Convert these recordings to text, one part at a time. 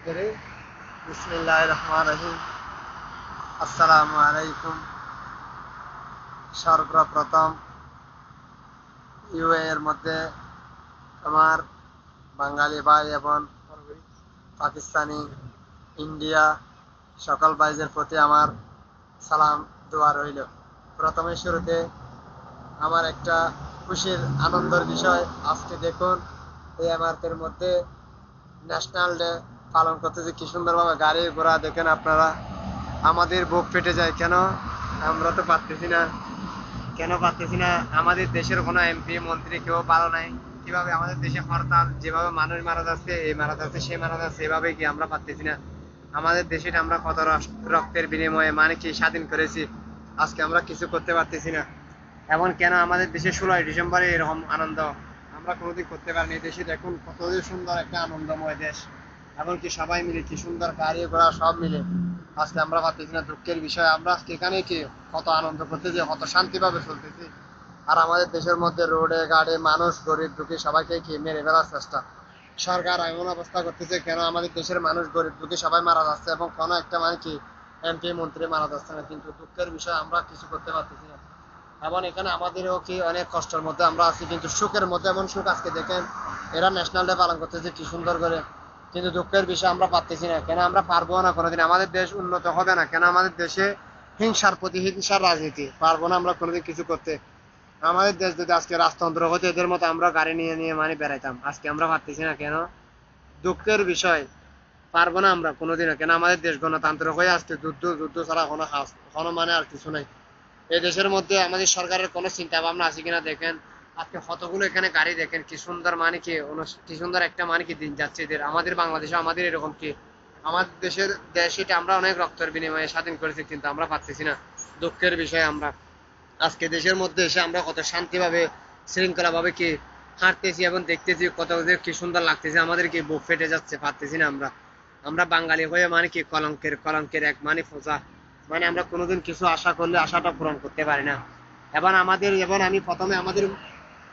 করে বিসমিল্লাহির রহমানির রহিম। আসসালামু আলাইকুম। সর্বপ্রথম ইউএ এর মধ্যে আমার বাঙালি ভাই এবং পাকিস্তানি, ইন্ডিয়া সকল ভাইদের প্রতি আমার সালাম দোয়া রইল। প্রথমে শুরুতে আমার একটা খুশির আনন্দের বিষয়, আজকে দেখুন এই এমআরপির মধ্যে ন্যাশনাল ডে পালন করতেছে কি সুন্দরভাবে, গাড়ি ঘোড়া দেখেন আপনারা, আমাদের বুক ফেটে যায়। কেন আমরা তো পারতেছি না, কেন পারতেছি না? আমাদের দেশের কোনো এমপি মন্ত্রী কেউ ভালো নাই। কিভাবে আমাদের দেশে হরতাল, যেভাবে মানুষ মারা যাচ্ছে, এই মারা যাচ্ছে, সে মারা যাচ্ছে, এভাবে কি আমরা পারতেছি না? আমাদের দেশটা আমরা কত রক্তের বিনিময়ে মানে কি স্বাধীন করেছি, আজকে আমরা কিছু করতে পারতেছি না। এমন কেন আমাদের দেশে 16ই ডিসেম্বরে এরকম আনন্দ আমরা কোনোদিন করতে পারিনি। দেশে দেখুন কত সুন্দর একটা আনন্দময় দেশ, এমনকি সবাই মিলে কি সুন্দর গাড়ি ঘোড়া সব মিলে, আজকে আমরা পাচ্ছি না। দুঃখের বিষয়, আমরা আজকে এখানে কি কত আনন্দ করতেছি, কত শান্তিভাবে চলতেছি, আর আমাদের দেশের মধ্যে রোডে গাড়ি মানুষ গরিব দুঃখী সবাইকে কি মেরে ফেলার চেষ্টা সরকার এমন অবস্থা করতেছে। কেন আমাদের দেশের মানুষ গরিব দুঃখী সবাই মারা যাচ্ছে এবং কোনো একটা মানে কি এমপি মন্ত্রী মারা যাচ্ছে না, কিন্তু দুঃখের বিষয় আমরা কিছু করতে পারতেছি না। এবং এখানে আমাদেরও কি অনেক কষ্টের মধ্যে আমরা আছি, কিন্তু সুখের মধ্যে এমন সুখ আজকে দেখেন এরা ন্যাশনাল ডে পালন করতেছে কি সুন্দর করে, কিন্তু দুঃখের বিষয় আমরা পারতেছি না। কেন আমরা পারবো না কোনোদিন, আমাদের দেশ উন্নত হবে না কেন? আমাদের দেশে হিংসার প্রতিহিংসার রাজনীতি, পারবো না আমরা কোনোদিন কিছু করতে। আমাদের দেশ যদি আজকে রাজতন্ত্র হতো, এদের মতো আমরা গাড়ি নিয়ে নিয়ে মানে বেড়াইতাম, আজকে আমরা পারতেছি না। কেন? দুঃখের বিষয়, পারবো না আমরা কোনোদিনও। কেন আমাদের দেশ গণতান্ত্রিক হয়ে আসছে, যুদ্ধ যুদ্ধ ছাড়া কোনো মানে আর কিছু নাই। এই দেশের মধ্যে আমাদের সরকারের কোনো চিন্তা ভাবনা আছে কিনা দেখেন, আজকে কতগুলো এখানে গাড়ি দেখেন কি সুন্দর, মানে কি কি সুন্দর একটা মানে কি দিন যাচ্ছে এদের। আমাদের বাংলাদেশে আমাদের এরকম কি, আমাদের দেশ এটা আমরা অনেক রক্তের বিনিময়ে স্বাধীন করেছি, কিন্তু আমরা পারতেছি না। দুঃখের বিষয়, আমরা আজকে দেশের মধ্যে এসে আমরা কত শান্তিভাবে শৃঙ্খলা ভাবে কি হাঁটতেছি এবং দেখতেছি, কত যে কি সুন্দর লাগতেছে, আমাদের কি বুক ফেটে যাচ্ছে, পারতেছি না আমরা। আমরা বাঙালি হয়ে মানে কি কলঙ্কের কলঙ্কের এক মানে ফোঁচা, মানে আমরা কোনোদিন কিছু আশা করলে আশাটা পূরণ করতে পারি না। এবং আমি প্রথমে আমাদের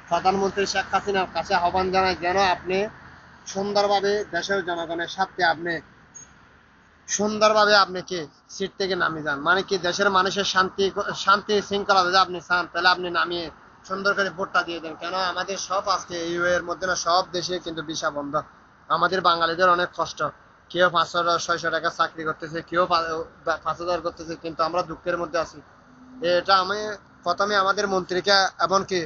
প্রধানমন্ত্রী শেখ হাসিনার কাছে আহ্বান জানাই, যেন আপনি সুন্দরভাবে দেশের জনগণের সাথে আপনি সুন্দরভাবে আপনি কি সিট থেকে নামিয়ে যান, মানে কি দেশের মানুষের শান্তি শান্তি শৃঙ্খলা যদি আপনি চান, তাহলে আপনি নামিয়ে সুন্দর করে ভোটটা দিয়ে দেন। কেন আমাদের সব আজকে ইউ এর মধ্যে না, সব দেশে কিন্তু ভিসা বন্ধ। আমাদের বাঙালিদের অনেক কষ্ট, কেউ 500-600 টাকা চাকরি করতেছে, কেউ 5,000 করতেছে, কিন্তু আমরা দুঃখের মধ্যে আছি। এটা আমি প্রথমে আমাদের মন্ত্রীকে এমনকি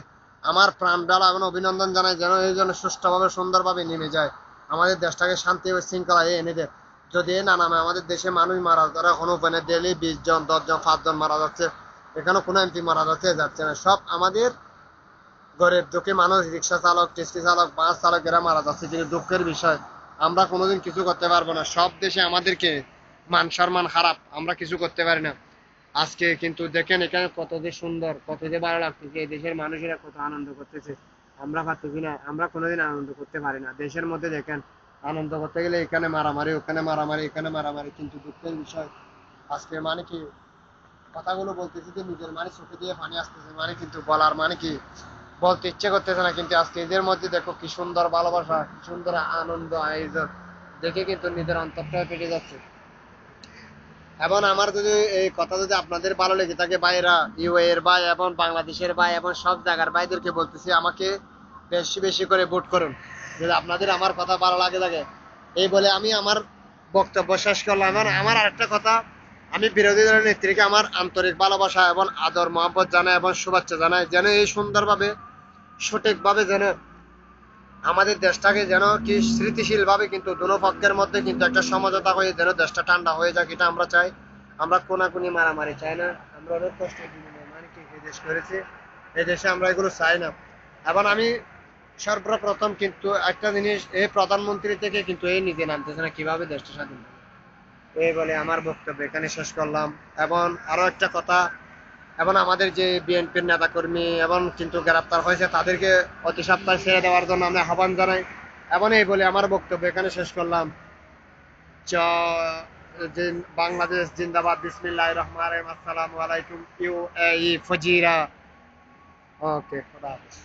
আমার প্রাণ ঢালা এবং অভিনন্দন জানাই, যেন এই জন্য সুষ্ঠুভাবে সুন্দরভাবে নেমে যায়, আমাদের দেশটাকে শান্তি ও শৃঙ্খলা এনে দেয়। যদি না নামে, আমাদের দেশে মানুষ মারা যাচ্ছে কোনো উপায়, ডেলি 20 জন 10 জন 5 জন মারা যাচ্ছে, এখানে কোনো এমপি মারা যাচ্ছে না, সব আমাদের গরিব দুঃখী মানুষ, রিক্সা চালক, ট্যাক্সি চালক, বাস চালক, এরা মারা যাচ্ছে। কিন্তু দুঃখের বিষয়, আমরা কোনোদিন কিছু করতে পারবো না। সব দেশে আমাদেরকে মান সম্মান খারাপ, আমরা কিছু করতে পারি না। আজকে কিন্তু দেখেন এখানে কত যে সুন্দর, কত যে ভালো লাগতেছে, এই দেশের মানুষেরা কত আনন্দ করতেছে, আমরা পারতেছি না, আমরা কোনোদিন আনন্দ করতে পারি না। দেশের মধ্যে দেখেন আনন্দ করতে গেলে এখানে মারামারি, ওখানে মারামারি, এখানে মারামারি, কিন্তু দুঃখের বিষয় আজকে মানে কি কথাগুলো বলতেছি যে নিজের মানে চোখে দিয়ে পানি আসতেছে, মানে কিন্তু বলার মানে কি বলতে ইচ্ছে করতেছে না। কিন্তু আজকে এদের মধ্যে দেখো কি সুন্দর ভালোবাসা, কি সুন্দর আনন্দ আয়োজন, দেখে কিন্তু নিজের অন্তরটা পেটে যাচ্ছে। এবং আমার যদি এই কথা যদি আপনাদের ভালো লেগে থাকে ভাইরা, ইউএ এর ভাই এবং বাংলাদেশের ভাই এবং সব জায়গার ভাইদেরকে বলতেছি, আমাকে বেশি বেশি করে ভোট করুন, যদি আপনাদের আমার কথা ভালো লাগে। এই বলে আমি আমার বক্তব্য শেষ করলাম। এবং আমার আরেকটা কথা, আমি বিরোধী দলের নেত্রীকে আমার আন্তরিক ভালোবাসা এবং আদর মহব্বত জানাই এবং শুভেচ্ছা জানাই, যেন এই সুন্দরভাবে সঠিকভাবে যেন আমাদের দেশটাকে যেন কি স্মৃতিশীল ভাবে কিন্তু দুনো পক্ষের মধ্যে কিন্তু একটা সমঝোতা হয়ে যেন দেশটা ঠান্ডা হয়ে যায়, এটা আমরা চাই। আমরা কোনাকুনি মারামারি চাই না, আমরা অনেক কষ্ট মানে কি এই দেশ করেছি, এই দেশে আমরা এগুলো চাই না। এবং আমি সর্বপ্রথম কিন্তু একটা জিনিস, এই প্রধানমন্ত্রী থেকে কিন্তু এই নিজে নামতেছে না কিভাবে দেশটা স্বাধীন হবে। এই বলে আমার বক্তব্য এখানে শেষ করলাম। এবং আরো একটা কথা, এবং আমাদের যে বিএনপির নেতাকর্মী এবং কিন্তু গ্রেপ্তার হয়েছে, তাদেরকে অতি সত্বর ছেড়ে দেওয়ার জন্য আমি আহ্বান জানাই। এবং এই বলে আমার বক্তব্য এখানে শেষ করলাম। বাংলাদেশ জিন্দাবাদ, বিসমিল্লাহির রহমানির রহিম, আসসালামু আলাইকুম, ইউএই ফজিরা। ওকে, খোদা হাফেজ।